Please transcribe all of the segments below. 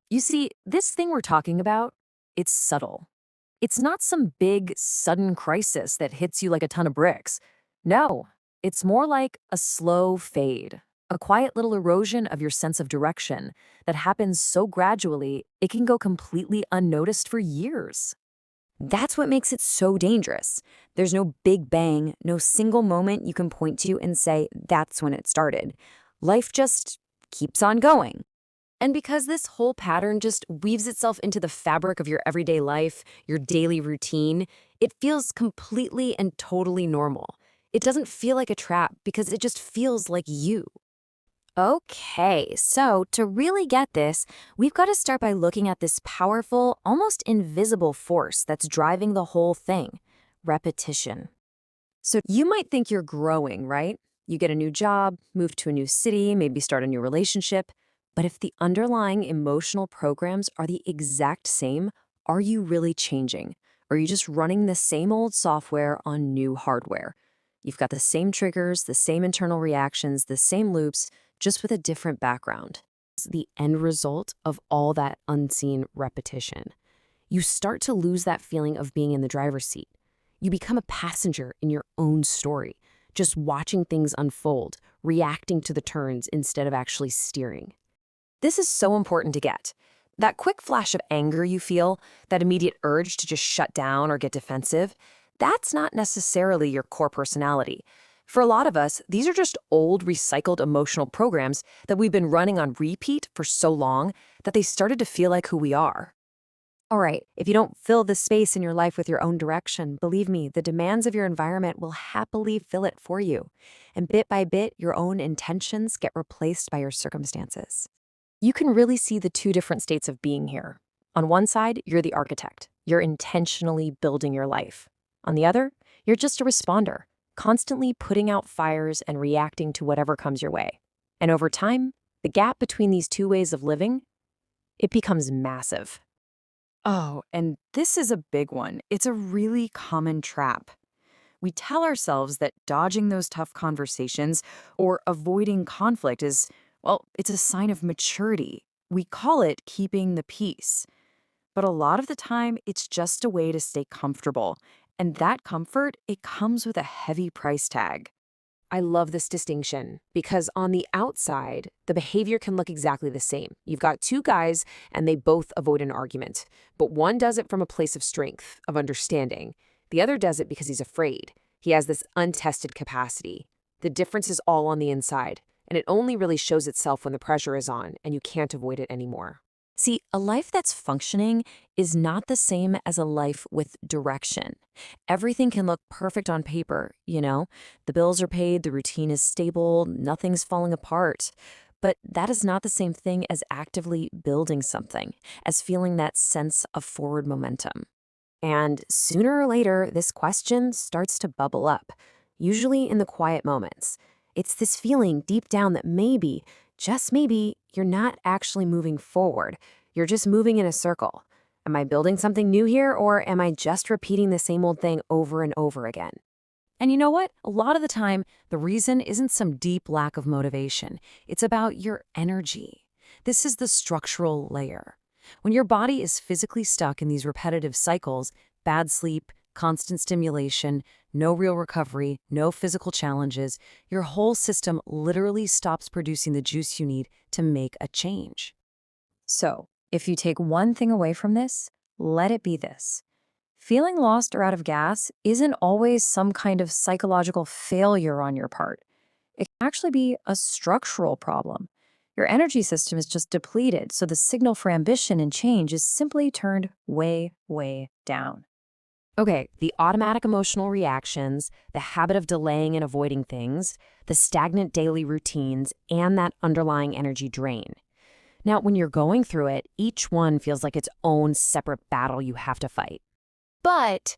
You see, this thing we're talking about, it's subtle. It's not some big, sudden crisis that hits you like a ton of bricks. No, it's more like a slow fade, a quiet little erosion of your sense of direction that happens so gradually it can go completely unnoticed for years. That's what makes it so dangerous. There's no big bang, no single moment you can point to and say, that's when it started. Life just keeps on going. And because this whole pattern just weaves itself into the fabric of your everyday life, your daily routine, it feels completely and totally normal. It doesn't feel like a trap because it just feels like you. Okay, so to really get this, we've got to start by looking at this powerful, almost invisible force that's driving the whole thing: repetition. So you might think you're growing, right? You get a new job, move to a new city, maybe start a new relationship. But if the underlying emotional programs are the exact same, are you really changing? Or are you just running the same old software on new hardware? You've got the same triggers, the same internal reactions, the same loops, just with a different background. It's the end result of all that unseen repetition. You start to lose that feeling of being in the driver's seat. You become a passenger in your own story, just watching things unfold, reacting to the turns instead of actually steering. This is so important to get. That quick flash of anger you feel, that immediate urge to just shut down or get defensive, that's not necessarily your core personality. For a lot of us, these are just old, recycled emotional programs that we've been running on repeat for so long that they started to feel like who we are. All right, if you don't fill the space in your life with your own direction, believe me, the demands of your environment will happily fill it for you. And bit by bit, your own intentions get replaced by your circumstances. You can really see the two different states of being here. On one side, you're the architect. You're intentionally building your life. On the other, you're just a responder, constantly putting out fires and reacting to whatever comes your way. And over time, the gap between these two ways of living, it becomes massive. Oh, and this is a big one. It's a really common trap. We tell ourselves that dodging those tough conversations or avoiding conflict is, well, it's a sign of maturity. We call it keeping the peace. But a lot of the time, it's just a way to stay comfortable. And that comfort, it comes with a heavy price tag. I love this distinction because on the outside, the behavior can look exactly the same. You've got two guys and they both avoid an argument, but one does it from a place of strength, of understanding. The other does it because he's afraid. He has this untested capacity. The difference is all on the inside, and it only really shows itself when the pressure is on and you can't avoid it anymore. See, a life that's functioning is not the same as a life with direction. Everything can look perfect on paper, you know? The bills are paid, the routine is stable, nothing's falling apart. But that is not the same thing as actively building something, as feeling that sense of forward momentum. And sooner or later, this question starts to bubble up, usually in the quiet moments. It's this feeling deep down that maybe, just maybe, you're not actually moving forward. You're just moving in a circle. Am I building something new here, or am I just repeating the same old thing over and over again? And you know what? A lot of the time, the reason isn't some deep lack of motivation. It's about your energy. This is the structural layer. When your body is physically stuck in these repetitive cycles, bad sleep, constant stimulation, no real recovery, no physical challenges, your whole system literally stops producing the juice you need to make a change. So, if you take one thing away from this, let it be this. Feeling lost or out of gas isn't always some kind of psychological failure on your part. It can actually be a structural problem. Your energy system is just depleted, so the signal for ambition and change is simply turned way, way down. Okay, the automatic emotional reactions, the habit of delaying and avoiding things, the stagnant daily routines, and that underlying energy drain. Now, when you're going through it, each one feels like its own separate battle you have to fight. But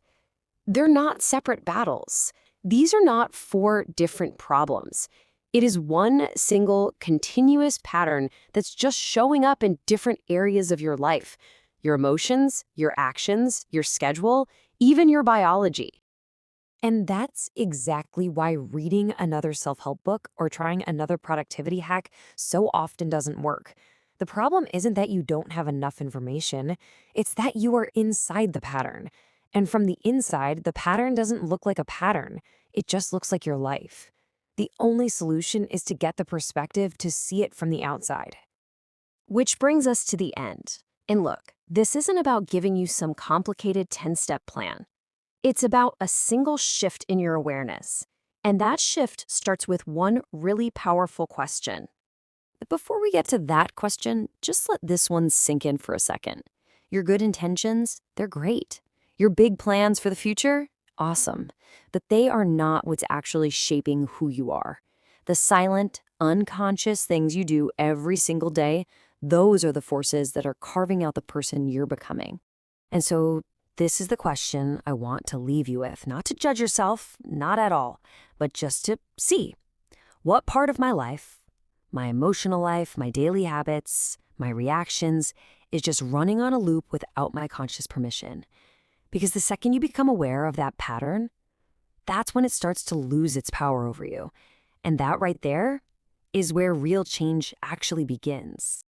they're not separate battles. These are not four different problems. It is one single continuous pattern that's just showing up in different areas of your life: your emotions, your actions, your schedule, even your biology. And that's exactly why reading another self-help book or trying another productivity hack so often doesn't work. The problem isn't that you don't have enough information, it's that you are inside the pattern. And from the inside, the pattern doesn't look like a pattern, it just looks like your life. The only solution is to get the perspective to see it from the outside. Which brings us to the end. And look, this isn't about giving you some complicated 10-step plan. It's about a single shift in your awareness. And that shift starts with one really powerful question. But before we get to that question, just let this one sink in for a second. Your good intentions, they're great. Your big plans for the future, awesome. But they are not what's actually shaping who you are. The silent, unconscious things you do every single day, those are the forces that are carving out the person you're becoming. And so this is the question I want to leave you with, not to judge yourself, not at all, but just to see what part of my life, my emotional life, my daily habits, my reactions, is just running on a loop without my conscious permission. Because the second you become aware of that pattern, that's when it starts to lose its power over you. And that right there is where real change actually begins.